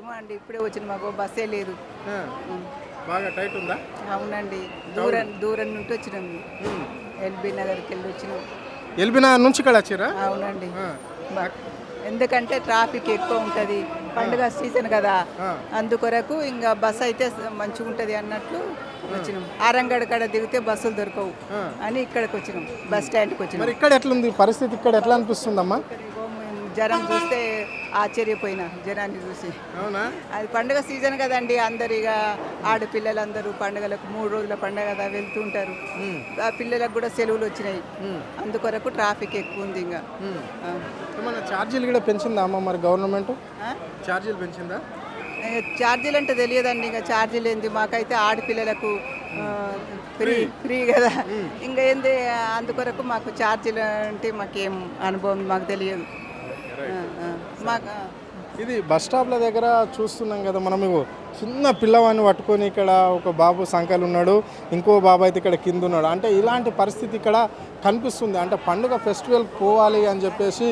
ఏమో అండి ఇప్పుడే వచ్చిన మాకు బస్సే లేదు. ఆ, బాగా టైట్ ఉందా? అవునండి, దూరం దూరం నుండి వచ్చినాం. ఎల్బీ నగర్కి వెళ్ళి వచ్చినాం. ఎల్బినగర్ నుంచి ఇక్కడ వచ్చారా? అవునండి, ఎందుకంటే ట్రాఫిక్ ఎక్కువ ఉంటుంది, పండుగ సీజన్ కదా, అందుకొరకు ఇంకా బస్ అయితే మంచిగా ఉంటుంది అన్నట్లు వచ్చినాం. ఆరంగడ్ కాడ దిగితే బస్సులు దొరకవు అని ఇక్కడికి వచ్చినాం, బస్ స్టాండ్కి వచ్చినాం. మరి ఇక్కడ ఎట్లుంది పరిస్థితి? ఇక్కడ ఎట్లా అనిపిస్తుందమ్మా? జనం చూస్తే ఆశ్చర్యపోయినా, జనాన్ని చూసి. అవునా? అది పండుగ సీజన్ కదండి, అందరు ఇక ఆడపిల్లలందరూ పండుగలకు 3 రోజుల పండుగ కదా వెళ్తుంటారు. ఆ పిల్లలకు కూడా సెలవులు వచ్చినాయి, అందుకొరకు ట్రాఫిక్ ఎక్కువ ఉంది. ఇంకా ఏమన్నా ఛార్జీలు కూడా పెంచిందా అమ్మ మరి గవర్నమెంట్? ఛార్జీలు పెంచిందా? ఛార్జీలు అంటే తెలియదండి, ఇంకా ఛార్జీలు ఏంది, మాకైతే ఆడపిల్లలకు ఫ్రీ కదా, ఇంకా ఏంది, అందుకొరకు మాకు ఛార్జీలు అంటే మాకేం అనుభవం మాకు తెలియదు. మాకు ఇది బస్ స్టాప్ల దగ్గర చూస్తున్నాం కదా మనం. చిన్న పిల్లవాడిని పట్టుకొని ఇక్కడ ఒక బాబు సంఖ్యలు ఉన్నాడు, ఇంకో బాబు అయితే ఇక్కడ కింద ఉన్నాడు. అంటే ఇలాంటి పరిస్థితి ఇక్కడ కనిపిస్తుంది. అంటే పండుగ ఫెస్టివల్ పోవాలి అని చెప్పేసి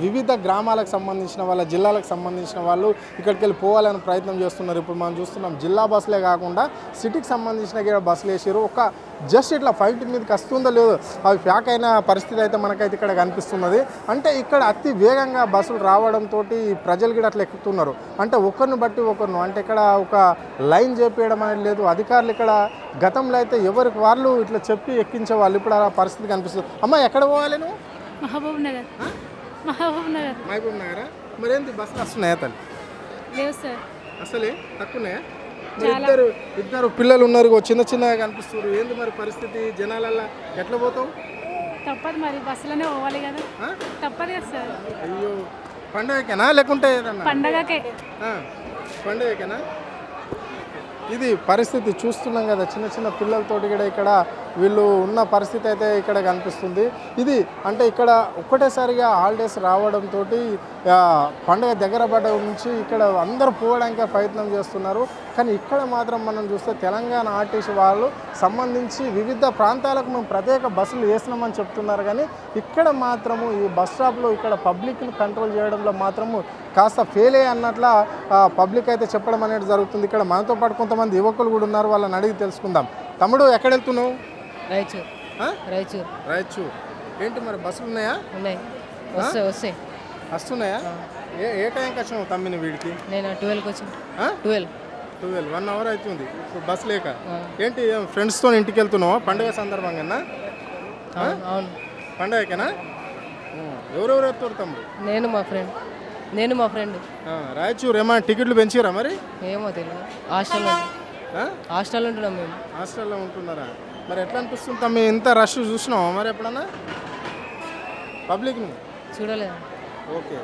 వివిధ గ్రామాలకు సంబంధించిన వాళ్ళ, జిల్లాలకు సంబంధించిన వాళ్ళు ఇక్కడికి వెళ్ళి పోవాలని ప్రయత్నం చేస్తున్నారు. ఇప్పుడు మనం చూస్తున్నాం జిల్లా బస్సులే కాకుండా సిటీకి సంబంధించిన బస్సులు వేసారు. ఒక జస్ట్ ఇట్లా ఫైట్ మీదకి వస్తుందో లేదో అవి ప్యాక్ అయిన పరిస్థితి అయితే మనకైతే ఇక్కడ కనిపిస్తున్నది. అంటే ఇక్కడ అతి వేగంగా బస్సులు రావడంతో ప్రజలు కూడా అట్లా ఎక్కుతున్నారు. అంటే ఒకరిని బట్టి ఒకరిని, అంటే ఇక్కడ ఒక లైన్ చేపేయడం అనేది లేదు. అధికారులు ఇక్కడ గతంలో అయితే ఎవరికి వాళ్ళు ఇట్లా చెప్పి ఎక్కించే వాళ్ళు, ఇప్పుడు ఆ పరిస్థితి కనిపిస్తుంది. అమ్మ ఎక్కడ పోవాలి నువ్వు? మహబూబ్ నగర్. మహబూబ్ నగర్. మహబూబ్ నగరా? మరేంటి బస్సులు వస్తున్నాయా తల్లి? లేవు సార్, అసలే తక్కువనే. ఇద్దరు పిల్లలు ఉన్నారు, చిన్న చిన్నగా కనిపిస్తారు. ఏంది మరి పరిస్థితి? జనాలల్లా ఎట్లా పోతావు? తప్పదు మరి, బస్సులోనే పోవాలి కదా, తప్పదు కదా సార్. అయ్యో, పండగకేనా లేకుంటే ఏదన్నా? పండగకే. పండగకేనా? ఇది పరిస్థితి చూస్తున్నాం కదా, చిన్న చిన్న పిల్లలతోటి కూడా ఇక్కడ వీళ్ళు ఉన్న పరిస్థితి అయితే ఇక్కడ కనిపిస్తుంది. ఇది అంటే ఇక్కడ ఒక్కటేసారిగా హాలిడేస్ రావడంతో పండుగ దగ్గర పడ్డ నుంచి ఇక్కడ అందరూ పోవడానికి ప్రయత్నం చేస్తున్నారు. కానీ ఇక్కడ మాత్రం మనం చూస్తే తెలంగాణ ఆర్టీసీ వాళ్ళు సంబంధించి వివిధ ప్రాంతాలకు మేము ప్రత్యేక బస్సులు వేసినామని చెప్తున్నారు. కానీ ఇక్కడ మాత్రము ఈ బస్ స్టాప్లో ఇక్కడ పబ్లిక్ను కంట్రోల్ చేయడంలో మాత్రము కాస్త ఫెయిల్ అయ్యి అన్నట్ల పబ్లిక్ అయితే చెప్పడం అనేది జరుగుతుంది. ఇక్కడ మనతో పాటు కొంతమంది యువకులు కూడా ఉన్నారు, వాళ్ళని అడిగి తెలుసుకుందాం. తమ్ముడు ఎక్కడ వెళ్తున్నావు? రాయచూర్. రాయచూర్. రాయచూర్. ఏంటి మరి బస్సులు ఉన్నాయా? ఉన్నాయి, వస్తాయి. వస్తున్నాయా? ఏ టైంకి వచ్చినావు తమ్మిని వీడికి? నేను 12కి వచ్చాను. 12 1 అవర్ అవుతుంది ఇప్పుడు బస్ లేక. ఏంటి ఫ్రెండ్స్తో ఇంటికి వెళ్తున్నావా పండుగ సందర్భంగా? అవును, పండుగకేనా? ఎవరెవరు వెళ్తారు తమ్ముడు? నేను మా ఫ్రెండ్. రాయచూర్ ఏమైనా టికెట్లు పెంచారా మరి? ఏమో తెలియదు. హాస్టల్లో ఉంటున్నాం మేము. హాస్టల్లో ఉంటున్నారా? మరి ఎట్లా అనిపిస్తుంది తమ్మి? ఇంత రష్ చూసినావా మరి ఎప్పుడన్నా పబ్లిక్ని? చూడలేదు. ఓకే,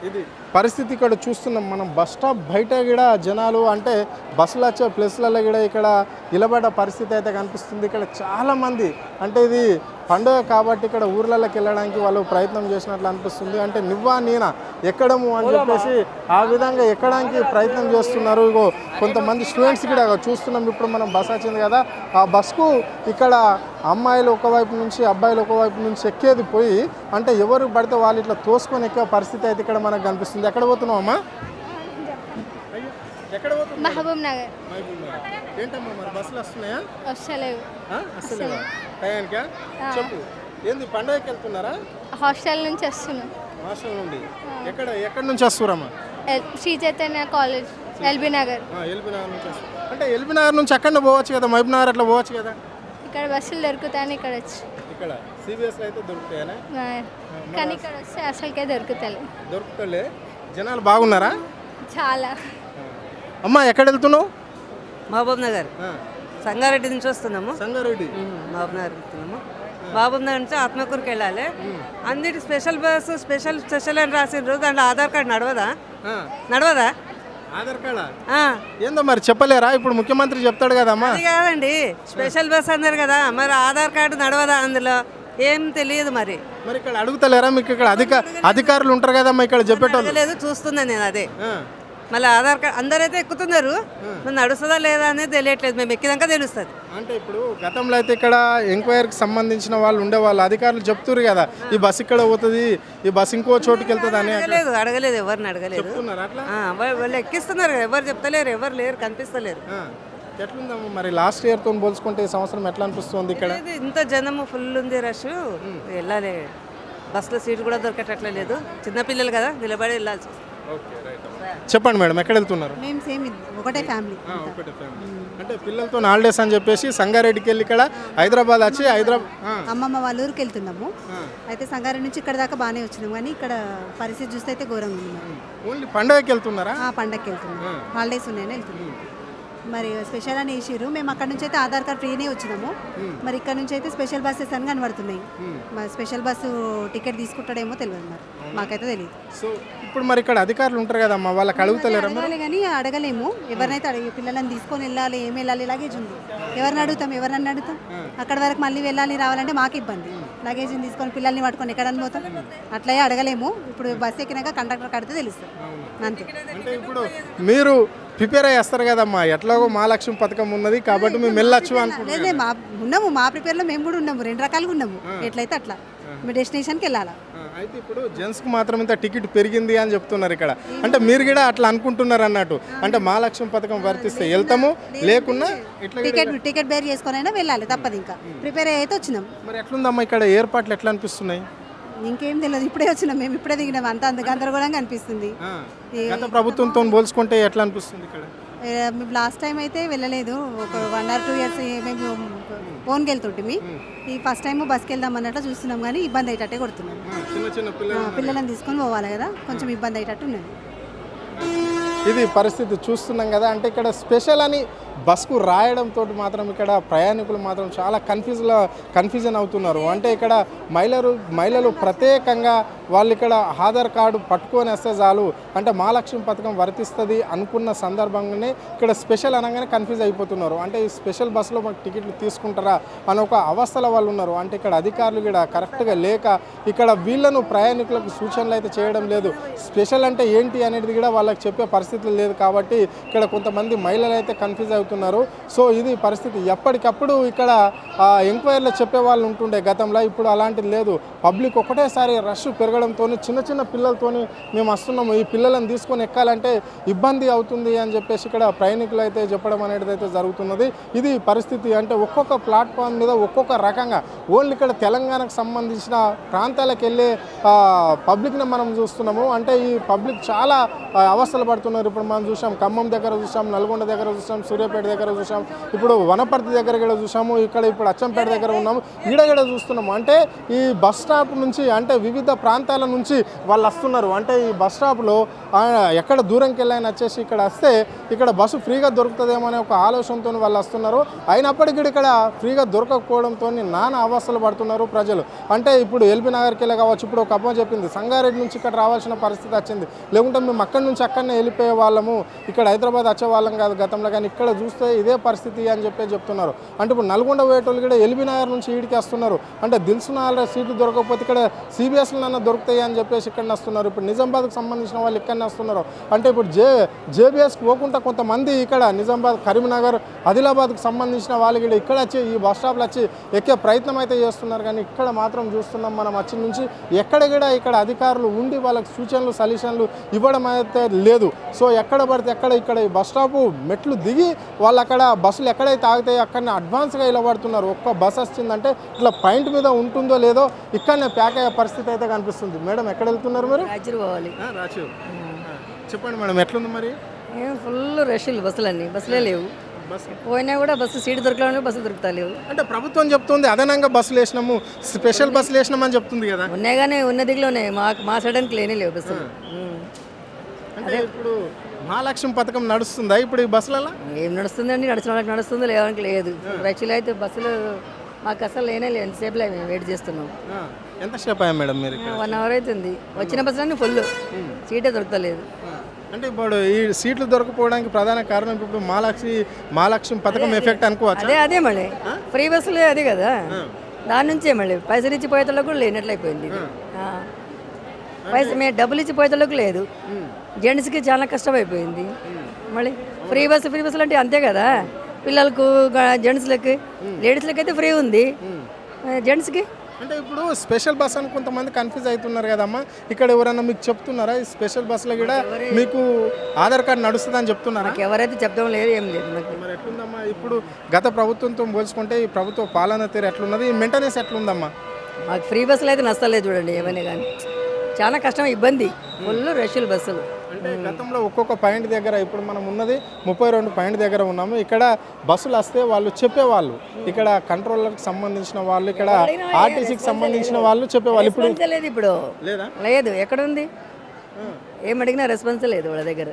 ఇది పరిస్థితి ఇక్కడ చూస్తున్నాం మనం. బస్ స్టాప్ బయట కూడా జనాలు, అంటే బస్సులు వచ్చే ప్లేస్లలో కూడా ఇక్కడ నిలబడ్డ పరిస్థితి అయితే కనిపిస్తుంది. ఇక్కడ చాలామంది, అంటే ఇది పండుగ కాబట్టి ఇక్కడ ఊర్లలోకి వెళ్ళడానికి వాళ్ళు ప్రయత్నం చేసినట్లు అనిపిస్తుంది. అంటే నువ్వా నేనా ఎక్కడము అని చెప్పేసి ఆ విధంగా ఎక్కడానికి ప్రయత్నం చేస్తున్నారు. ఇగో కొంతమంది స్టూడెంట్స్ కూడా చూస్తున్నాం. ఇప్పుడు మనం బస్ వచ్చింది కదా, ఆ బస్కు ఇక్కడ అమ్మాయిలు ఒకవైపు నుంచి అబ్బాయిలు ఒకవైపు నుంచి ఎక్కేది పోయి, అంటే ఎవరు పడితే వాళ్ళు ఇట్లా తోసుకొని ఎక్కే పరిస్థితి అయితే ఇక్కడ మనకు కనిపిస్తుంది. ఎక్కడ పోతున్నావు అమ్మా? ఎక్కడ పోతున్నావు? మహబూబ్ నగర్. ఏంటమ్మా మరి బస్సులు వస్తున్నాయా? వస్తలేవు. అసలు టయానికా? చెప్పు, ఏంది పండుగకి వెళ్తున్నారా? హాస్టల్ నుంచి వస్తున్నాం. హాస్టల్ నుండి ఎక్కడ నుంచి వస్తున్నారమ్మా? శ్రీ చైతన్య కాలేజ్, ఎల్బీ నగర్. ఎల్బీ నగర్ నుంచి వస్తారు. అంటే ఎల్బీ నగర్ నుంచి అక్కడ పోవచ్చు కదా, మహబూబ్ నగర్ అట్లా పోవచ్చు కదా. ఇక్కడ బస్సులు దొరుకుతాయని ఇక్కడ వచ్చి. ఇక్కడ సిబిఎస్లో అయితే దొరుకుతాయనా? కానీ ఇక్కడ వస్తే అసలుకే దొరుకుతలే. జనాలు బాగున్నారా? చాలా. అమ్మా ఎక్కడ వెళ్తున్నావు? మహబూబ్ నగర్, సంగారెడ్డి నుంచి వస్తున్నాము. సంగారెడ్డి. మహబూబ్ నగర్ వెళ్తున్నాము. మహబూబ్ నగర్ నుంచి ఆత్మకూరుకి వెళ్ళాలి. అన్నిటి స్పెషల్ బస్సు స్పెషల్ అని రాసిండ్రు. దాంట్లో ఆధార్ కార్డు నడవదా? ఆధార్ కార్డా? ఏందో మరి చెప్పలేరా? ఇప్పుడు ముఖ్యమంత్రి చెప్తాడు కదమ్మా. అది కాదండి, స్పెషల్ బస్ అన్నారు కదా, మరి ఆధార్ కార్డు నడవదా? అందులో ఏం తెలియదు. మరి ఇక్కడ అడుగుతలేరా? మీకు ఇక్కడ అధికారులు ఉంటారు కదమ్మా, ఇక్కడ చెప్పేటోళ్ళు. లేదు, చూస్తున్నాను నేను. అదే మళ్ళీ ఆధార్ కార్డ్ అందరైతే ఎక్కుతున్నారు, మరి నడుస్తుందా లేదా అనేది తెలియట్లేదు. మేము ఎక్కిదాకా తెలుస్తుంది. అంటే ఇప్పుడు గతంలో అయితే ఇక్కడ ఎంక్వైరీకి సంబంధించిన వాళ్ళు ఉండేవాళ్ళు, అధికారులు చెప్తున్నారు కదా ఈ బస్ ఇక్కడ పోతుంది, ఈ బస్ ఇంకో చోటుకి వెళ్తుంది అని అడగలేదు, ఎవరిని అడగలేదు. చెప్తున్నారు అట్లా. వాళ్ళు ఎక్కిస్తున్నారు, ఎవరు చెప్తలేరు, ఎవరు లేరు, కనిపిస్తలేరు. ఎట్లుందమ్మా మరి లాస్ట్ ఇయర్తో పోల్చుకుంటే ఈ సంవత్సరం ఎట్లా అనిపిస్తుంది ఇక్కడ? ఇంత జనము ఫుల్ ఉంది, రష్. వెళ్ళాలి, బస్సులో సీట్ కూడా దొరకటట్లే లేదు. చిన్నపిల్లలు కదా, నిలబడి వెళ్ళాల్సి వస్తుంది. చెప్పండి మేడం, ఎక్కడ వెళ్తున్నారు? మేము సేమ్ ఒకటే ఫ్యామిలీ. అంటే పిల్లలతో హాలిడేస్ అని చెప్పేసి సంగారెడ్డికి వెళ్ళి ఇక్కడ హైదరాబాద్ వచ్చి అమ్మమ్మ వాళ్ళ ఊరికి వెళ్తున్నాము. అయితే సంగారెడ్డి నుంచి ఇక్కడ దాకా బాగానే వచ్చినాము, కానీ ఇక్కడ పరిస్థితి చూస్తే అయితే ఘోరంగా ఉంది. ఓన్లీ పండగకి వెళ్తున్నారా? పండగకి వెళ్తున్నాము, హాలిడేస్ ఉన్నాయని వెళ్తున్నాము. మరి స్పెషల్ అని వేసిర్రు. మేము అక్కడ నుంచి అయితే ఆధార్ కార్డ్ ఫ్రీనే వచ్చినాము. మరి ఇక్కడ నుంచి అయితే స్పెషల్ బస్సెస్ అని కనబడుతున్నాయి. మరి స్పెషల్ బస్సు టికెట్ తీసుకుంటాడేమో తెలియదు, మరి మాకైతే తెలియదు. సో ఇప్పుడు మరి ఇక్కడ అధికారులు ఉంటారు కదమ్మా, వాళ్ళకి అడుగుతలేరు? అడగాలి కానీ అడగలేము. ఎవరినైతే పిల్లలని తీసుకొని వెళ్ళాలి, ఏమి వెళ్ళాలి, లగేజ్ ఉంది, ఎవరిని అడుగుతాం? అక్కడ వరకు మళ్ళీ వెళ్ళాలి రావాలంటే మాకు ఇబ్బంది. లగేజ్ని తీసుకొని పిల్లల్ని పట్టుకొని ఎక్కడని పోతాం? అట్లే అడగలేము. ఇప్పుడు బస్సు ఎక్కినాక కండక్టర్ కడితే తెలుస్తుంది అంతే. అంటే ఇప్పుడు మీరు ప్రిపేర్ అయ్యేస్తారు కదమ్మా, ఎట్లాగో మహాలక్ష్మి పథకం ఉన్నది కాబట్టి మేము వెళ్ళొచ్చు అనుకుంటున్నాం. ఉన్నాము, మా ప్రిపేర్లో మేము కూడా ఉన్నాము, 2 రకాలుగా ఉన్నాము. ఎట్లయితే అట్లా మీ డెస్టినేషన్కి వెళ్ళాలా. అయితే ఇప్పుడు జెంట్స్కి మాత్రం ఇంత టికెట్ పెరిగింది అని చెప్తున్నారు ఇక్కడ. అంటే మీరు కూడా అట్లా అనుకుంటున్నారు అన్నట్టు. అంటే మహాలక్ష్మి పథకం వర్తిస్తే వెళ్తాము, లేకున్నా టికెట్ బేర్ చేసుకొని అయినా వెళ్ళాలి, తప్పదు. ఇంకా ప్రిపేర్ అయితే వచ్చినాం. మరి ఎట్లుందమ్మా ఇక్కడ ఏర్పాట్లు ఎట్లా అనిపిస్తున్నాయి? ఇంకేం తెలియదు, ఇప్పుడే వచ్చినాం, మేము ఇప్పుడే దిగినాం. అంత గందరగోళంగా అనిపిస్తుంది. గత ప్రభుత్వంతో పోల్చుకుంటే ఎట్లా అనిపిస్తుంది ఇక్కడ? మేము లాస్ట్ టైం అయితే వెళ్ళలేదు, ఒక 1 or 2 years మేము ఫోన్కి వెళ్తుంటే. ఈ ఫస్ట్ టైం బస్కి వెళ్దాం అన్నట్లు చూస్తున్నాం, కానీ ఇబ్బంది అయ్యేటట్టే కొడుతున్నాం. పిల్లలను తీసుకొని పోవాలి కదా, కొంచెం ఇబ్బంది అయ్యేటట్టు ఉన్నది. ఇది పరిస్థితి చూస్తున్నాం కదా. అంటే ఇక్కడ స్పెషల్ అని బస్కు రాయడంతో మాత్రం ఇక్కడ ప్రయాణికులు మాత్రం చాలా కన్ఫ్యూజన్ అవుతున్నారు. అంటే ఇక్కడ మహిళలు ప్రత్యేకంగా వాళ్ళు ఇక్కడ ఆధార్ కార్డు పట్టుకొని వస్తే చాలు, అంటే మహాలక్ష్మి పథకం వర్తిస్తుంది అనుకున్న సందర్భంగానే ఇక్కడ స్పెషల్ అనగానే కన్ఫ్యూజ్ అయిపోతున్నారు. అంటే ఈ స్పెషల్ బస్సులో మాకు టికెట్లు తీసుకుంటారా అని ఒక అవస్థల వాళ్ళు ఉన్నారు. అంటే ఇక్కడ అధికారులు కూడా కరెక్ట్గా లేక ఇక్కడ వీళ్ళను ప్రయాణికులకు సూచనలు అయితే చేయడం లేదు. స్పెషల్ అంటే ఏంటి అనేది కూడా వాళ్ళకి చెప్పే పరిస్థితులు లేదు. కాబట్టి ఇక్కడ కొంతమంది మహిళలు అయితే కన్ఫ్యూజ్ అవుతున్నారు. సో ఇది పరిస్థితి. ఎప్పటికప్పుడు ఇక్కడ ఎంక్వైరీలో చెప్పే వాళ్ళు ఉంటుండే గతంలో, ఇప్పుడు అలాంటిది లేదు. పబ్లిక్ ఒకటేసారి రష్ పెరగడంతో చిన్న పిల్లలతో మేము వస్తున్నాము, ఈ పిల్లలను తీసుకొని ఎక్కాలంటే ఇబ్బంది అవుతుంది అని చెప్పేసి ఇక్కడ ప్రయాణికులు అయితే చెప్పడం అనేది అయితే జరుగుతున్నది. ఇది పరిస్థితి. అంటే ఒక్కొక్క ప్లాట్ఫామ్ మీద ఒక్కొక్క రకంగా ఓన్లీ ఇక్కడ తెలంగాణకు సంబంధించిన ప్రాంతాలకు వెళ్ళే పబ్లిక్ని మనం చూస్తున్నాము. అంటే ఈ పబ్లిక్ చాలా అవస్థలు పడుతున్నారు. ఇప్పుడు మనం చూసాం, ఖమ్మం దగ్గర చూసాం, నల్గొండ దగ్గర చూసాం, సూర్యాపేట దగ్గర చూసాం, ఇప్పుడు వనపర్తి దగ్గర కూడా చూసాము, ఇక్కడ ఇప్పుడు అచ్చంపేట దగ్గర ఉన్నాము, ఈడ చూస్తున్నాము. అంటే ఈ బస్ స్టాప్ నుంచి అంటే వివిధ ప్రాంతాల నుంచి వాళ్ళు వస్తున్నారు. అంటే ఈ బస్ స్టాప్లో ఎక్కడ దూరంకి వెళ్ళైనా వచ్చేసి ఇక్కడ వస్తే ఇక్కడ బస్సు ఫ్రీగా దొరుకుతుందేమో అనే ఒక ఆలోచనతో వాళ్ళు వస్తున్నారు. అయినప్పటికీ ఇక్కడ ఫ్రీగా దొరకకపోవడంతో నానా అవస్థలు పడుతున్నారు ప్రజలు. అంటే ఇప్పుడు ఎల్బీ నగర్కి వెళ్ళి కావచ్చు, ఇప్పుడు ఒక అమ్మ చెప్పింది సంగారెడ్డి నుంచి ఇక్కడ రావాల్సిన పరిస్థితి వచ్చింది, లేకుంటే మేము అక్కడి నుంచి అక్కడనే వెళ్ళిపోయే వాళ్ళము, ఇక్కడ హైదరాబాద్ వచ్చే వాళ్ళం కాదు గతంలో, కానీ ఇక్కడ చూస్తే ఇదే పరిస్థితి అని చెప్తున్నారు. అంటే ఇప్పుడు నల్గొండ పోయేటోళ్ళు కూడా ఎల్బీ నగర్ నుంచి ఈడికి వస్తున్నారు. అంటే దిల్సునాల సీట్లు దొరకకపోతే ఇక్కడ సిబిఎస్లో దొరుకుతాయి అని చెప్పేసి ఇక్కడ వస్తున్నారు. ఇప్పుడు నిజామాబాద్కి సంబంధించిన వాళ్ళు ఇక్కడనే వస్తున్నారు. అంటే ఇప్పుడు జేబీఎస్కి పోకుండా కొంతమంది ఇక్కడ నిజామాబాద్, కరీంనగర్, ఆదిలాబాద్కి సంబంధించిన వాళ్ళు కూడా ఇక్కడ వచ్చి ఈ బస్ స్టాప్లో వచ్చి ఎక్కే ప్రయత్నం అయితే చేస్తున్నారు. కానీ ఇక్కడ మాత్రం చూస్తున్నాం మనం వచ్చి నుంచి ఎక్కడ కూడా ఇక్కడ అధికారులు ఉండి వాళ్ళకి సూచనలు సజెషన్లు ఇవ్వడం అయితే లేదు. సో ఎక్కడ పడితే ఇక్కడ ఈ బస్ స్టాపు మెట్లు దిగి వాళ్ళు అక్కడ బస్సులు ఎక్కడైతే ఆగుతాయో అక్కడనే అడ్వాన్స్గా ఇలా పడుతున్నారు. ఒక్క బస్ వచ్చిందంటే ఇట్లా పాయింట్ మీద ఉంటుందో లేదో ఇక్కడనే ప్యాక్ అయ్యే పరిస్థితి అయితే కనిపిస్తుంది. మేడం ఎక్కడ వెళ్తున్నారు మీరు? పోవాలి. చెప్పండి మేడం, ఎట్లుంది మరి? ఫుల్ రష్ బస్సులే లేవు. పోయినా కూడా బస్సు సీటు దొరకలేదు, బస్సు దొరుకుతలేవు. అంటే ప్రభుత్వం చెప్తుంది అదనంగా బస్సులు వేసినాము, స్పెషల్ బస్సులు వేసినామని చెప్తుంది కదా. ఉన్నాయి కానీ ఉన్న దిగులోనే మా సడన్కి లేనే లేవు బస్సులు. అంటే ఇప్పుడు మహాలక్ష్మి పథకం నడుస్తుందా ఇప్పుడు ఈ బస్సులలో? ఏం నడుస్తుందండి, నడిచిన వాళ్ళకి నడుస్తుంది, లేవడానికి లేదు. యాక్చువల్లీ అయితే బస్సులు మాకు అసలు లేనే లేదు. ఎంతసేపులో మేము వెయిట్ చేస్తున్నాం. ఎంతసేపు అయ్యా మేడం మీరు? 1 hour అవుతుంది. వచ్చిన బస్సులన్నీ ఫుల్, సీటే దొరకలేదు. అంటే ఇప్పుడు ఈ సీట్లు దొరకపోవడానికి ప్రధాన కారణం ఇప్పుడు మహాలక్ష్మి పథకం ఎఫెక్ట్ అనుకోవచ్చు. అదే మళ్ళీ ఫ్రీ బస్సులే అది కదా, దాని నుంచే మళ్ళీ పైసలు ఇచ్చి పోయేటోళ్ళకు కూడా లేనట్లయిపోయింది. పైసలు మేము డబ్బులు ఇచ్చి పోయేటోళ్ళకి లేదు, జెంట్స్కి చాలా కష్టమైపోయింది. మళ్ళీ ఫ్రీ బస్సులు అంటే అంతే కదా, పిల్లలకు జెంట్స్లకి, లేడీస్లకి అయితే ఫ్రీ ఉంది, జెంట్స్కి అంటే ఇప్పుడు స్పెషల్ బస్ అని కొంతమంది కన్ఫ్యూజ్ అవుతున్నారు కదమ్మా, ఇక్కడ ఎవరైనా మీకు చెప్తున్నారా ఈ స్పెషల్ బస్సులో కూడా మీకు ఆధార్ కార్డు నడుస్తుందని చెప్తున్నారా? ఎవరైతే చెప్తాం లేదు, ఏం లేదు నాకు. మరి ఎట్లుందమ్మా ఇప్పుడు గత ప్రభుత్వంతో పోల్చుకుంటే ఈ ప్రభుత్వ పాలన తీరు ఎట్లున్నది, మెయింటెనెన్స్ ఎట్లుందమ్మా? మాకు ఫ్రీ బస్సులు అయితే నచ్చలేదు చూడండి, ఏమైనా కానీ చాలా కష్టం, ఇబ్బంది, ఫుల్ రష్యులు బస్సులు. అంటే గతంలో ఒక్కొక్క పాయింట్ దగ్గర, ఇప్పుడు మనం ఉన్నది 32 పాయింట్ దగ్గర ఉన్నాము. ఇక్కడ బస్సులు వస్తే వాళ్ళు చెప్పేవాళ్ళు, ఇక్కడ కంట్రోలర్కి సంబంధించిన వాళ్ళు, ఇక్కడ ఆర్టీసీకి సంబంధించిన వాళ్ళు చెప్పేవాళ్ళు. ఇప్పుడు లేదు, ఇప్పుడు లేదా? లేదు, ఎక్కడ ఉంది, ఏం అడిగినా రెస్పాన్స్ లేదు వాళ్ళ దగ్గర.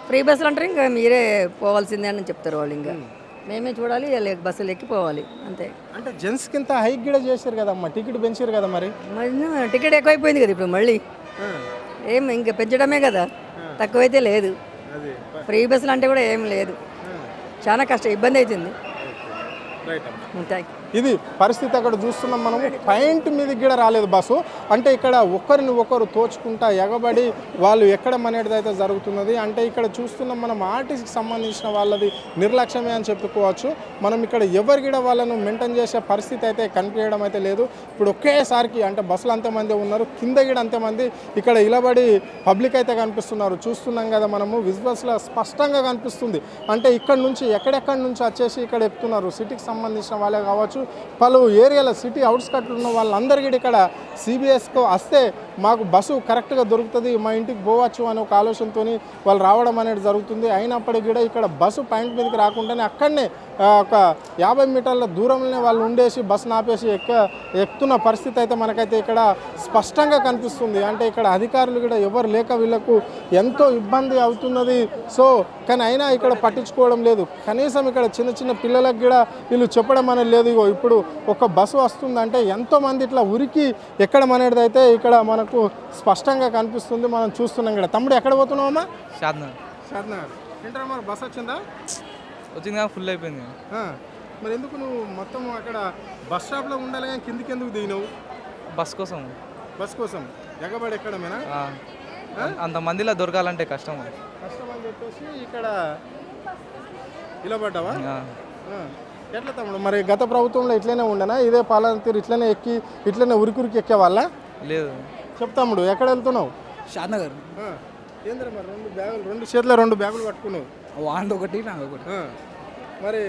ఫ్రీ బస్సులు అంటారు, ఇంకా మీరే పోవాల్సిందే అని చెప్తారు వాళ్ళు, ఇంకా మేమే చూడాలి, బస్సులు ఎక్కిపోవాలి అంతే. అంటే జెంట్స్కి ఇంత హైక్ కూడా చేశారు కదమ్మా, టికెట్ పెంచారు కదా, మరి టికెట్ ఎక్కువైపోయింది కదా ఇప్పుడు, మళ్ళీ ఏం ఇంకా పెంచడమే కదా, తక్కువైతే లేదు. ఫ్రీ బస్సులు అంటే కూడా ఏం లేదు, చాలా కష్టం, ఇబ్బంది అవుతుంది. Thank you. ఇది పరిస్థితి అక్కడ చూస్తున్నాం మనము. పాయింట్ మీదకి కూడా రాలేదు బస్సు, అంటే ఇక్కడ ఒకరిని ఒకరు తోచుకుంటా ఎగబడి వాళ్ళు ఎక్కడం అనేది అయితే జరుగుతున్నది. అంటే ఇక్కడ చూస్తున్నాం మనం ఆర్టీసీకి సంబంధించిన వాళ్ళది నిర్లక్ష్యమే అని చెప్పుకోవచ్చు. మనం ఇక్కడ ఎవరు కూడా వాళ్ళను మెయింటైన్ చేసే పరిస్థితి అయితే కనిపించడం అయితే లేదు. ఇప్పుడు ఒకేసారికి అంటే బస్సులు అంతమంది ఉన్నారు, కింద కూడా అంతమంది ఇక్కడ ఇలబడి పబ్లిక్ అయితే కనిపిస్తున్నారు. చూస్తున్నాం కదా మనము, విజువల్స్లో స్పష్టంగా కనిపిస్తుంది. అంటే ఇక్కడ నుంచి ఎక్కడెక్కడి నుంచి వచ్చేసి ఇక్కడ ఎక్కుతున్నారు, సిటీకి సంబంధించిన వాళ్ళే కావచ్చు, పలు ఏరియాల సిటీ అవుట్స్కట్లో ఉన్న వాళ్ళందరికీ ఇక్కడ సిబిఎస్కు వస్తే మాకు బస్సు కరెక్ట్గా దొరుకుతుంది, మా ఇంటికి పోవచ్చు అనే ఒక ఆలోచనతో వాళ్ళు రావడం అనేది జరుగుతుంది. అయినప్పటికీ కూడా ఇక్కడ బస్సు పాయింట్ మీదకి రాకుండానే అక్కడనే ఒక 50 మీటర్ల దూరంలోనే వాళ్ళు ఉండేసి బస్సును ఆపేసి ఎక్కుతున్న పరిస్థితి అయితే మనకైతే ఇక్కడ స్పష్టంగా కనిపిస్తుంది. అంటే ఇక్కడ అధికారులు కూడా ఎవరు లేక వీళ్ళకు ఎంతో ఇబ్బంది అవుతున్నది. సో కానీ అయినా ఇక్కడ పట్టించుకోవడం లేదు. కనీసం ఇక్కడ చిన్న చిన్న పిల్లలకు కూడా వీళ్ళు చెప్పడం అనేది లేదు. ఇగో ఇప్పుడు ఒక బస్సు వస్తుందంటే ఎంతోమంది ఇట్లా ఉరికి ఎక్కడం అనేది అయితే ఇక్కడ మనకు స్పష్టంగా కనిపిస్తుంది, మనం చూస్తున్నాం ఇక్కడ. తమ్ముడు ఎక్కడ పోతున్నావమ్మా? షాద్నగర్. ఏంటన్నా మరి బస్సు వచ్చిందా? వచ్చింది కానీ ఫుల్ అయిపోయింది. మరి ఎందుకు నువ్వు మొత్తం అక్కడ బస్ స్టాప్లో ఉండాలి కానీ కిందికి ఎందుకు దిగినావు? బస్ కోసం. బస్ కోసం ఎగబడి ఎక్కడమేనా? అంతమందిలో దొరకాలంటే కష్టం అని చెప్పేసి ఇక్కడ నిలబడ్డావా? ఎట్లా తమ్ముడు మరి గత ప్రభుత్వంలో ఇట్లనే ఉండనా, ఇదే పాలన తీరు ఇట్లనే ఎక్కి ఇట్లనే ఉరికి ఎక్కేవాళ్ళ? లేదు. చెప్తాముడు ఎక్కడ వెళ్తున్నావు? షాద్నగర్. ఏంద్రా మరి 2 బ్యాగులు, 2 చేతిలో 2 బ్యాగులు పట్టుకున్నావు, వాంది ఒకటి నాకు ఒకటి. మరి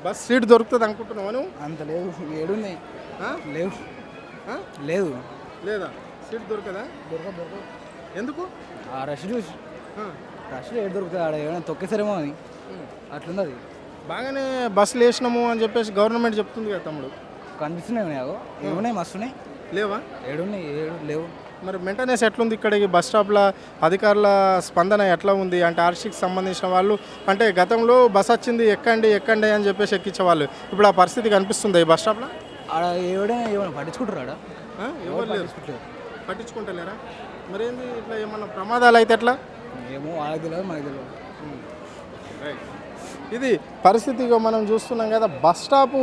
బస్ సీట్ దొరుకుతుంది అనుకుంటున్నావా నువ్వు? అంత లేదు, ఏడున్నాయి. లేవు. లేదు. లేదా సీట్ దొరకదా? దొరకదు. ఎందుకు? ఆ రష్ చూసి రష్లో ఏడు దొరుకుతుంది, ఆడ ఏమైనా తొక్కేసారేమో అని అట్లుంది. అది బాగానే బస్సులు వేసినాము అని చెప్పేసి గవర్నమెంట్ చెప్తుంది కదా తమ్ముడు. కనిపిస్తున్నాయి, ఏమున్నాయి, మస్తున్నాయి. లేవా? ఏడున్నాయి, లేవు. మరి మెయింటెనెన్స్ ఎట్లుంది ఇక్కడ ఈ బస్ స్టాప్ల అధికారుల స్పందన ఎట్లా ఉంది? అంటే ఆర్టీసీకి సంబంధించిన వాళ్ళు అంటే గతంలో బస్ వచ్చింది ఎక్కండి ఎక్కండి అని చెప్పేసి ఎక్కించేవాళ్ళు, ఇప్పుడు ఆ పరిస్థితి కనిపిస్తుంది ఈ బస్ స్టాప్లో? ఆడ ఏమైనా పట్టించుకుంటారు, ఆడ ఎవరు లేరు, పట్టించుకుంటలేరా? మరి ఏంది ఇట్లా ఏమన్నా ప్రమాదాలు అయితే ఎట్లా? ఏమో వాళ్ళకి తెలియదు, మనకి తెలియదు. ఇది పరిస్థితిగా మనం చూస్తున్నాం కదా, బస్ స్టాప్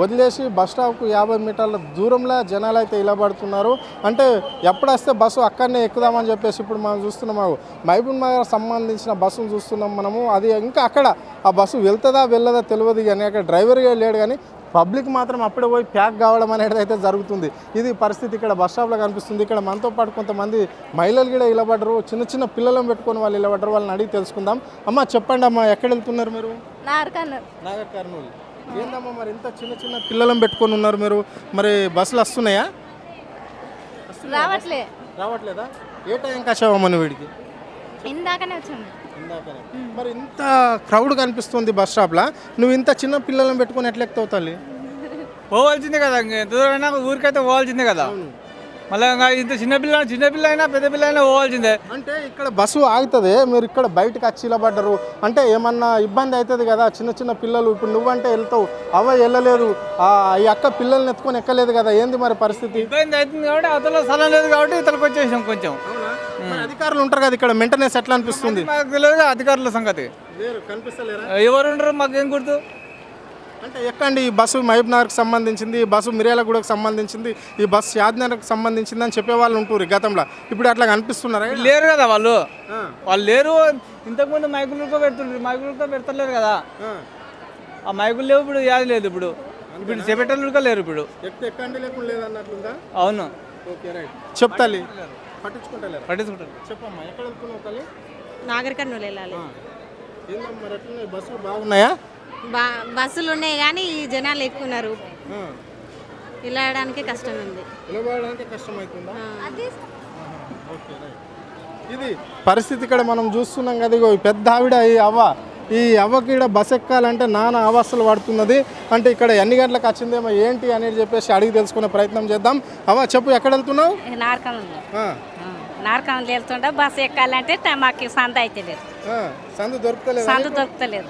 వదిలేసి బస్ స్టాప్కు 50 మీటర్ల దూరంలో జనాలు అయితే ఇలబడుతున్నారు. అంటే ఎప్పుడు వస్తే బస్సు అక్కడనే ఎక్కుదామని చెప్పేసి ఇప్పుడు మనం చూస్తున్నాము. మహబూబ్ నగర్ సంబంధించిన బస్సును చూస్తున్నాం మనము. అది ఇంకా అక్కడ ఆ బస్సు వెళ్తుందా వెళ్ళదా తెలియదు, కానీ అక్కడ డ్రైవర్ లేడు, కానీ పబ్లిక్ మాత్రం అప్పుడే పోయి ప్యాక్ కావడం అనేది అయితే జరుగుతుంది. ఇది పరిస్థితి ఇక్కడ బస్ స్టాప్లో కనిపిస్తుంది. ఇక్కడ మనతో పాటు కొంతమంది మహిళలు కూడా ఇలబడ్డరు, చిన్న చిన్న పిల్లలను పెట్టుకొని వాళ్ళు ఇలబడ్డరు. వాళ్ళని అడిగి తెలుసుకుందాం. అమ్మ చెప్పండి అమ్మా, ఎక్కడ వెళ్తున్నారు మీరు? నాగర్ కర్నూలు. ఏందమ్మా మరి ఇంత చిన్న చిన్న పిల్లలను పెట్టుకొని ఉన్నారు మీరు, మరి బస్సులు వస్తున్నాయా? రావట్లేదా? ఏ టైంకి వచ్చావమ్మా నువ్వు వీడికి? ఇందాకనే వచ్చింది. మరి ఇంత క్రౌడ్ కనిపిస్తుంది బస్ స్టాప్లో, నువ్వు ఇంత చిన్న పిల్లలను పెట్టుకొని ఎట్లా ఎక్కుతావు తల్లి? పోవాల్సిందే కదా, ఎంత దూరమైనా ఊరికైతే పోవాల్సిందే కదా. మళ్ళీ ఇంత చిన్న పిల్ల అయినా పెద్ద పిల్ల అయినా పోవాల్సిందే. అంటే ఇక్కడ బస్సు ఆగుతుంది, మీరు ఇక్కడ బయటకు వచ్చి ఇలబడ్డరు అంటే ఏమన్నా ఇబ్బంది అవుతుంది కదా? చిన్న చిన్న పిల్లలు, ఇప్పుడు నువ్వంటే వెళ్తావు, అవ్వ వెళ్ళలేదు, ఈ అక్క పిల్లల్ని ఎత్తుకొని ఎక్కలేదు కదా, ఏంది మరి పరిస్థితి? ఇబ్బంది అవుతుంది కాబట్టి అవతల స్థలం లేదు కాబట్టి ఇతలకు వచ్చేసాం కొంచెం. అధికారులు ఉంటారు కదా ఇక్కడ, మెయింటెనెన్స్ ఎట్లా అనిపిస్తుంది? మాకు తెలియదు అధికారుల సంగతి, కనిపిస్తలేరా? ఎవరు ఉండరు, మాకేం గుర్తు. అంటే ఎక్కండి ఈ బస్సు మహబూబ్నగర్కి సంబంధించింది, ఈ బస్సు మిర్యాలగూడకు సంబంధించింది, ఈ బస్సు షాద్నగర్కి సంబంధించింది అని చెప్పేవాళ్ళు ఉంటారు గతంలో. ఇప్పుడు అట్లా కనిపిస్తున్నారా? లేరు కదా వాళ్ళు లేరు. ఇంతకుముందు మైకులతో పెడుతుండ్రు, మైకులతో పెడతలేరు కదా. ఆ మైకులు లేవు ఇప్పుడు, యాది లేదు ఇప్పుడు. ఇప్పుడు చెప్పేటోళ్ళు లేరు ఇప్పుడు. ఎక్కండి లేకుండా లేదన్నట్లుందా? అవును. Okay right. చెప్తాలి పట్టించుకుంటలేరు. పట్టించుకుంటారు. చెప్పమ్మా ఎక్కడ వెళ్తున్నావు తల్లి? నాగర్ కర్నూలు వెళ్ళాలి. ఏందమ్మా మరి ఎట్లున్నాయి బస్సులు బాగున్నాయా? బస్సులు ఉన్నాయి కానీ ఈ జనాలు ఎక్కువ ఉన్నారు. వెళ్ళడానికి కష్టం ఉంది. నిలబడడానికి కష్టం అవుతుందా? Okay right. ఇది పరిస్థితి ఇక్కడ మనం చూస్తున్నాం కదా. ఇగో ఈ పెద్ద ఆవిడ ఈ అవ్వకి ఇక్కడ బస్ ఎక్కాలంటే నానా అవస్థలు పడుతున్నది. అంటే ఇక్కడ ఎన్ని గంటలకు వచ్చిందేమో ఏంటి అనేది చెప్పేసి అడిగి తెలుసుకునే ప్రయత్నం చేద్దాం. చెప్పు ఎక్కడ వెళ్తున్నావు? నార్కం వెళ్తుండే బస్సు ఎక్కాలంటే మాకు సంద అయితే లేదు. సందు దొరుకుతలేదు. సందు దొరుకుతలేదు.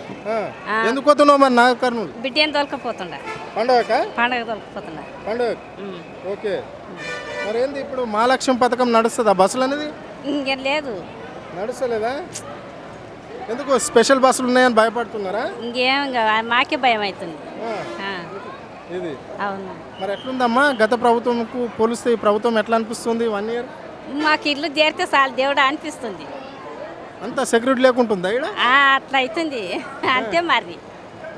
ఎందుకు పోతున్నావు మరి నాగర్ కర్నూలు? బిడ్డేం దొరకపోతుండ. పండుగ దొరకపోతుండ. పండుగ. ఓకే. మరి ఏంది ఇప్పుడు మహాలక్ష్మి పథకం నడుస్తుందా బస్సులు అనేది? ఇంకేం లేదు. నడుస్తలేదా? ఎందుకు స్పెషల్ బస్సులు ఉన్నాయని భయపడుతున్నారా? ఇంకేం మాకే భయం అవుతుంది. ఇది అవును. మరి ఎట్లుందమ్మా గత ప్రభుత్వంకు పోలిస్తే ఈ ప్రభుత్వం ఎట్లా అనిపిస్తుంది? 1 ఇయర్ మాకు ఇల్లు చేరితే చాలు దేవుడు అనిపిస్తుంది. అంత సెక్యూరిటీ లేకుంటుందా ఇక్కడ? అట్లా అవుతుంది అంతే. మరి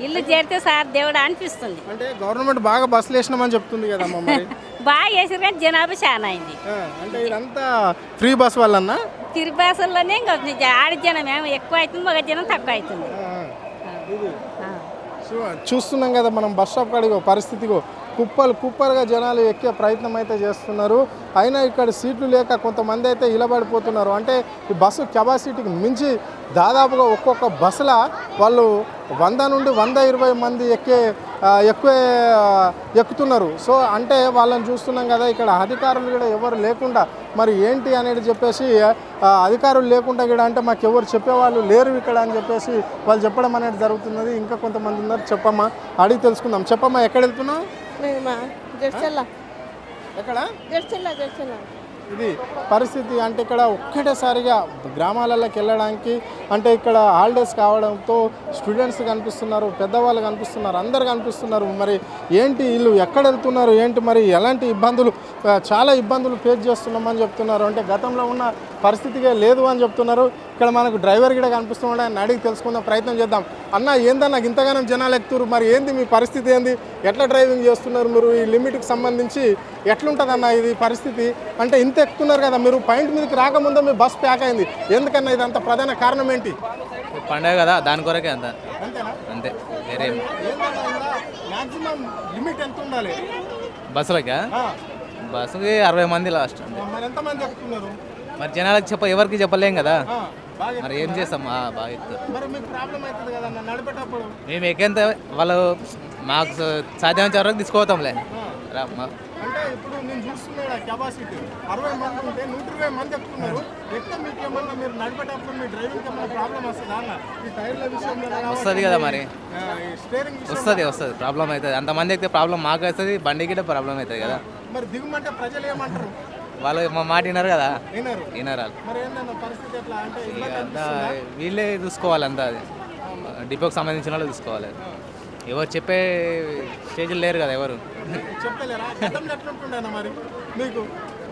ఇల్లు చేరితే సార్ దేవుడు అనిపిస్తుంది. అంటే గవర్నమెంట్ బాగా బస్సులు వేసినామని చెప్తుంది కదమ్మా. మరి బాగా వేసారు కానీ జనాభా చాలా అయింది. అంటే ఇదంతా ఫ్రీ బస్ వల్లన్నా? తిరుగు బస్సుల్లోనే ఇంకా ఆడి జనం ఏమో ఎక్కువ అవుతుంది, మగ జనం తక్కువ అవుతుంది. చూస్తున్నాం కదా మనం బస్ స్టాప్ కాడిగో పరిస్థితిగో కుప్పలుగా జనాలు ఎక్కే ప్రయత్నం అయితే చేస్తున్నారు. అయినా ఇక్కడ సీట్లు లేక కొంతమంది అయితే ఇలబడిపోతున్నారు. అంటే ఈ బస్సు కెపాసిటీకి మించి దాదాపుగా ఒక్కొక్క బస్సుల వాళ్ళు 100 నుండి 120 మంది ఎక్కుతున్నారు. సో అంటే వాళ్ళని చూస్తున్నాం కదా. ఇక్కడ అధికారులు కూడా ఎవరు లేకుండా మరి ఏంటి అనేది చెప్పేసి అధికారులు లేకుండా కూడా అంటే మాకు ఎవరు చెప్పేవాళ్ళు లేరు ఇక్కడ అని చెప్పేసి వాళ్ళు చెప్పడం అనేది జరుగుతున్నది. ఇంకా కొంతమంది ఉన్నారు. చెప్పమ్మా అడిగి తెలుసుకుందాం. చెప్పమ్మా ఎక్కడ వెళ్తున్నావు? ఎక్కడ? ఇది పరిస్థితి. అంటే ఇక్కడ ఒక్కటేసారిగా గ్రామాలలోకి వెళ్ళడానికి అంటే ఇక్కడ హాలిడేస్ కావడంతో స్టూడెంట్స్ కనిపిస్తున్నారు, పెద్దవాళ్ళు కనిపిస్తున్నారు, అందరు కనిపిస్తున్నారు. మరి ఏంటి వీళ్ళు ఎక్కడ వెళ్తున్నారు ఏంటి మరి ఎలాంటి ఇబ్బందులు చాలా ఇబ్బందులు ఫేస్ చేస్తున్నామని చెప్తున్నారు. అంటే గతంలో ఉన్న పరిస్థితిగా లేదు అని చెప్తున్నారు. ఇక్కడ మనకు డ్రైవర్ కూడా కనిపిస్తున్నాడు. ఆయన అడిగి తెలుసుకుందాం ప్రయత్నం చేద్దాం. అన్న ఏందన్నా ఇంతగానం జనాలు ఎక్కుతారు, మరి ఏంది మీ పరిస్థితి ఏంది? ఎట్లా డ్రైవింగ్ చేస్తున్నారు మీరు? ఈ లిమిట్కి సంబంధించి ఎట్లుంటుందన్న ఇది పరిస్థితి? అంటే ఇంత ఎక్కుతున్నారు కదా, మీరు పాయింట్ మీదకి రాకముందే మీ బస్ ప్యాక్ అయింది. ఎందుకన్నా ఇదంతా ప్రధాన కారణం ఏంటి? పండగ కదా దాని కొరకే అంత. అంతేనా? అంతే. వేరే మాక్సిమం లిమిట్ ఎంత ఉండాలి బస్సులకా? బస్సుకి 60 మంది లాస్ట్. మరి ఎంతమంది ఎక్కుతున్నారు? మరి జనాలకు ఎవరికి చెప్పలేం కదా. మరి ఏం చేస్తాం? బాగా ఎక్కుతారు. మరి మీకు ప్రాబ్లం అవుతుంది కదన్న నడిపేటప్పుడు. మేము ఎక్కేంత వాళ్ళు మాకు సాధ్యమైనంత వరకు తీసుకుపోతాంలే. అంటే ఇప్పుడు నేను చూస్తున్నాడు కెపాసిటీ 60 మంది ఉంటే 120 మంది ఎక్కుతున్నారు. ఎక్కడ మీకు ఏమన్నా మీరు నడిపేటప్పుడు మీ డ్రైవింగ్ ఏమన్నా ప్రాబ్లం వస్తుందా అన్న? ఈ టైర్ల విషయంలో వస్తుంది కదా. మరి స్టీరింగ్ వస్తుంది ప్రాబ్లం అవుతుంది. అంతమంది ఎక్కితే ప్రాబ్లం మాకు వస్తుంది, బండికి ప్రాబ్లం అవుతుంది కదా. మరి దిగుమంటే ప్రజలు ఏమంటారు? వాళ్ళు మా మాట విన్నారు కదా. వినరు. మరి ఏందన్న పరిస్థితి ఎట్లా? అంటే అంతా వీళ్ళే చూసుకోవాలి. అంతా అది డిపోకి సంబంధించిన వాళ్ళు చూసుకోవాలి. ఎవరు చెప్పే స్టేజ్లు లేరు కదా ఎవరు. చెప్పలేరా? గతంలో ఎట్లుంటుండేనా మరి మీకు?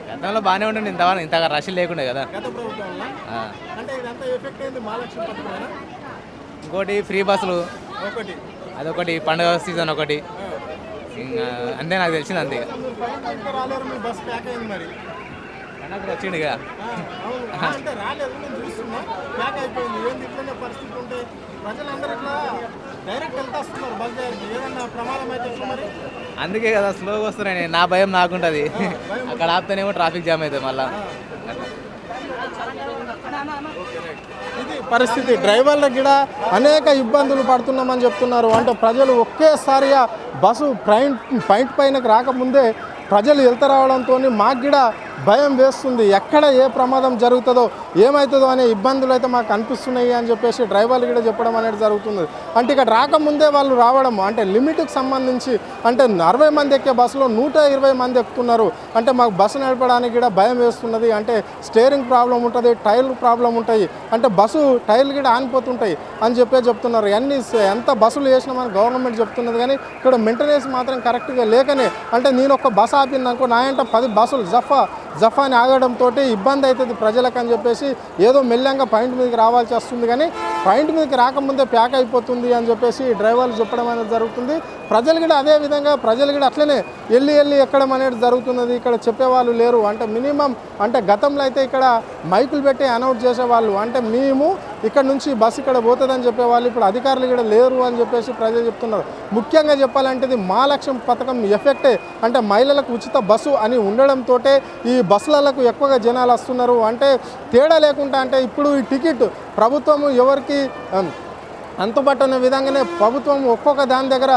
గతంలో బాగానే ఉంటుంది. ఇంతగా రష్ లేకుండే కదా గత ప్రభుత్వంలో. అంటే ఇదంతా ఎఫెక్ట్ అయింది మహాలక్ష్మి పథకం. ఇంకోటి ఫ్రీ బస్సులు ఒకటి, అదొకటి, పండుగ సీజన్ ఒకటి. ఇంకా అంతే నాకు తెలిసింది. అంతే రాలేరు మీ బస్ ప్యాక్ అయింది మరి. అన్నప్పుడు వచ్చిండు ఇక. అంటే రాలేదు నేను చూస్తున్నా ప్యాక్ అయిపోయింది. ఏంది ఇట్లనే పరిస్థితి ఉంటే ప్రజలందరూ ఇట్లా డైరెక్ట్ వెళ్తాస్తున్నారు బస్ దగ్గరికి. ఏదన్నా ప్రమాదం అయితే మరి అందుకే కదా స్లోగా వస్తున్నాయి. నా భయం నాకుంటుంది. అక్కడ ఆపితేనేమో ట్రాఫిక్ జామ్ అవుతుంది మళ్ళీ. ఇది పరిస్థితి. డ్రైవర్లకు కూడా అనేక ఇబ్బందులు పడుతున్నామని చెప్తున్నారు. అంటే ప్రజలు ఒకేసారిగా బస్సు పాయింట్ పైనకు రాకముందే ప్రజలు వెళ్తూ రావడంతో మాకు కూడా భయం వేస్తుంది. ఎక్కడ ఏ ప్రమాదం జరుగుతుందో ఏమవుతుందో అనే ఇబ్బందులు అయితే మాకు అనిపిస్తున్నాయి అని చెప్పేసి డ్రైవర్లు కూడా చెప్పడం అనేది జరుగుతుంది. అంటే ఇక్కడ రాకముందే వాళ్ళు రావడం అంటే లిమిట్కి సంబంధించి అంటే 60 మంది ఎక్కే బస్సులో 120 మంది ఎక్కుతున్నారు. అంటే మాకు బస్సు నడపడానికి కూడా భయం వేస్తున్నది. అంటే స్టీరింగ్ ప్రాబ్లం ఉంటుంది, టైర్లు ప్రాబ్లం ఉంటాయి, అంటే బస్సు టైర్లు కూడా ఆనిపోతుంటాయి అని చెప్తున్నారు. ఎంత బస్సులు వేసినామని గవర్నమెంట్ చెప్తున్నది, కానీ ఇక్కడ మెయింటెనెన్స్ మాత్రం కరెక్ట్గా లేకనే అంటే నేను ఒక బస్సు ఆపిందనుకో నా అంటే 10 బస్సులు జఫా అని ఆగడంతో ఇబ్బంది అవుతుంది ప్రజలకు అని చెప్పేసి ఏదో మెల్లంగా పాయింట్ మీదకి రావాల్సి వస్తుంది, కానీ పాయింట్ మీదకి రాకముందే ప్యాక్ అయిపోతుంది అని చెప్పేసి డ్రైవర్లు చెప్పడం అనేది జరుగుతుంది. ప్రజలు కూడా అదే విధంగా ప్రజలు కూడా అట్లనే వెళ్ళి ఎక్కడం అనేది జరుగుతున్నది. ఇక్కడ చెప్పేవాళ్ళు లేరు. అంటే మినిమం అంటే గతంలో అయితే ఇక్కడ మైకులు పెట్టి అనౌన్స్ చేసేవాళ్ళు, అంటే మేము ఇక్కడ నుంచి బస్సు ఇక్కడ పోతుందని చెప్పేవాళ్ళు. ఇప్పుడు అధికారులు కూడా లేరు అని చెప్పేసి ప్రజలు చెప్తున్నారు. ముఖ్యంగా చెప్పాలంటే ఇది మా లక్ష్యం పథకం ఎఫెక్టే. అంటే మహిళలకు ఉచిత బస్సు అని ఉండడంతో ఈ బస్సులకు ఎక్కువగా జనాలు వస్తున్నారు. అంటే తేడా లేకుండా అంటే ఇప్పుడు ఈ టికెట్ ప్రభుత్వము ఎవరికి అంతుబట్టనే విధంగానే ప్రభుత్వం ఒక్కొక్క దాని దగ్గర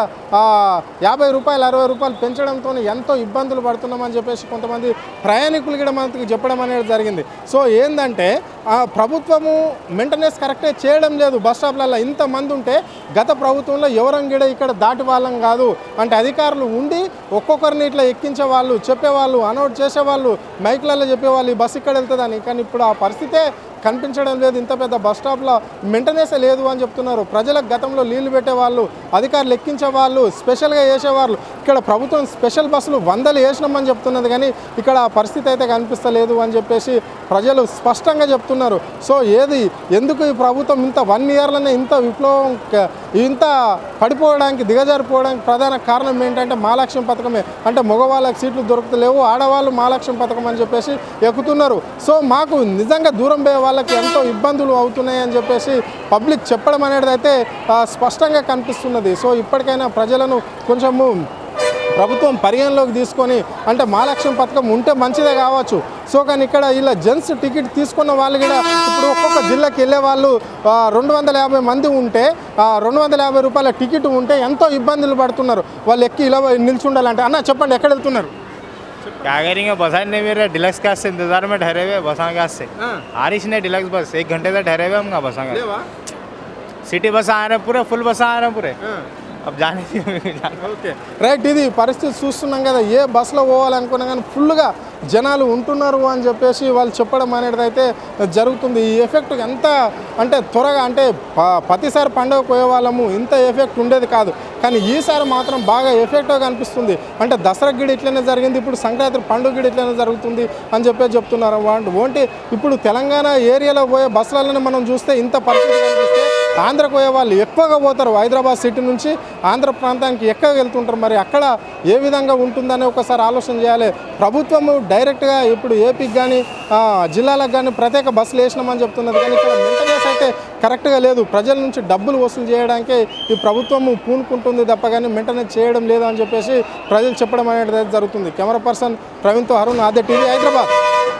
50 రూపాయలు 60 రూపాయలు పెంచడంతో ఎంతో ఇబ్బందులు పడుతున్నామని చెప్పేసి కొంతమంది ప్రయాణికులు కూడా మనకి చెప్పడం అనేది జరిగింది. సో ఏంటంటే ప్రభుత్వము మెయింటెనెన్స్ కరెక్టే చేయడం లేదు. బస్ స్టాప్లలో ఇంతమంది ఉంటే గత ప్రభుత్వంలో ఎవరం కూడా ఇక్కడ దాటి వాళ్ళం కాదు. అంటే అధికారులు ఉండి ఒక్కొక్కరిని ఇట్లా ఎక్కించే వాళ్ళు, చెప్పేవాళ్ళు, అనౌన్స్ చేసేవాళ్ళు, మైక్లలో చెప్పేవాళ్ళు ఈ బస్సు ఇక్కడ వెళ్తుందని. కానీ ఇప్పుడు ఆ పరిస్థితే కనిపించడం లేదు. ఇంత పెద్ద బస్ స్టాప్లో మెయింటెనెన్స్ లేదు అని చెప్తున్నారు. ప్రజలకు గతంలో నీళ్లు పెట్టేవాళ్ళు, అధికారులు ఎక్కించేవాళ్ళు, స్పెషల్గా వేసేవాళ్ళు. ఇక్కడ ప్రభుత్వం స్పెషల్ బస్సులు 100 వేసినామని చెప్తున్నది, కానీ ఇక్కడ ఆ పరిస్థితి అయితే కనిపిస్తలేదు అని చెప్పేసి ప్రజలు స్పష్టంగా చెప్తున్నారు. సో ఎందుకు ఈ ప్రభుత్వం ఇంత 1 ఇయర్లోనే ఇంత విప్లవం ఇంత పడిపోవడానికి దిగజారిపోవడానికి ప్రధాన కారణం ఏంటంటే మా లక్ష్యం పథకమే. అంటే మగవాళ్ళకి సీట్లు దొరుకుతలేవు, ఆడవాళ్ళు మా లక్ష్యం పథకం అని చెప్పేసి ఎక్కుతున్నారు. సో మాకు నిజంగా దూరం పోయే వాళ్ళకి ఎంతో ఇబ్బందులు అవుతున్నాయి అని చెప్పేసి పబ్లిక్ చెప్పడం అనేది అయితే స్పష్టంగా కనిపిస్తున్నది. సో ఇప్పటికైనా ప్రజలను కొంచెము ప్రభుత్వం పరిగణలోకి తీసుకొని అంటే మా లక్ష్యం పథకం ఉంటే మంచిదే కావచ్చు. సో కానీ ఇక్కడ ఇలా జెంట్స్ టికెట్ తీసుకున్న వాళ్ళు కూడా ఇప్పుడు ఒక్కొక్క జిల్లాకి వెళ్ళే వాళ్ళు 250 మంది ఉంటే 250 రూపాయల టికెట్ ఉంటే ఎంతో ఇబ్బందులు పడుతున్నారు. వాళ్ళు ఎక్కి ఇలా నిల్చుండాలంటే అన్న చెప్పండి ఎక్కడ వెళ్తున్నారు? क्या करेंगे बस नहीं मेरे डिलक्स क्लास से इंतजार में ठहरे हुए बसा क्लास से आ रही नहीं डिलक्स बस 1 घंटे से ठहरे हुए हम बसा सिटी बस आ रहे पूरे फुल बस आ रहे पूरे अब जाने ఓకే రైట్. ఇది పరిస్థితి చూస్తున్నాం కదా. ఏ బస్సులో పోవాలనుకున్నా కానీ ఫుల్గా జనాలు ఉంటున్నారు అని చెప్పేసి వాళ్ళు చెప్పడం అనేది అయితే జరుగుతుంది. ఈ ఎఫెక్ట్ ఎంత అంటే త్వరగా అంటే ప్రతిసారి పండుగ పోయే వాళ్ళము ఇంత ఎఫెక్ట్ ఉండేది కాదు, కానీ ఈసారి మాత్రం బాగా ఎఫెక్ట్గా కనిపిస్తుంది. అంటే దసరా గిడి ఇట్లనే జరిగింది, ఇప్పుడు సంక్రాంతి పండుగ గిడి ఇట్లనే జరుగుతుంది అని చెప్పేసి చెప్తున్నారు. ఓంటి ఇప్పుడు తెలంగాణ ఏరియాలో పోయే బస్సులలోనే మనం చూస్తే ఇంత పరిస్థితి కనిపిస్తే ఆంధ్రకు పోయే వాళ్ళు ఎక్కువగా పోతారు. హైదరాబాద్ సిటీ నుంచి ఆంధ్ర ప్రాంతానికి ఎక్కువగా వెళ్తుంటారు. మరి అక్కడ ఏ విధంగా ఉంటుందని ఒకసారి ఆలోచన చేయాలి. ప్రభుత్వము డైరెక్ట్గా ఇప్పుడు ఏపీకి కానీ జిల్లాలకు కానీ ప్రత్యేక బస్సులు వేసినామని చెప్తున్నది, కానీ ఇక్కడ మెయింటెనెన్స్ అయితే కరెక్ట్గా లేదు. ప్రజల నుంచి డబ్బులు వసూలు చేయడానికే ఈ ప్రభుత్వము పూనుకుంటుంది తప్ప కానీ మెయింటెనెన్స్ చేయడం లేదు అని చెప్పేసి ప్రజలు చెప్పడం అనేది జరుగుతుంది. కెమెరా పర్సన్ ప్రవీణ్తో అరుణ్, ఆద్య టీవీ, హైదరాబాద్.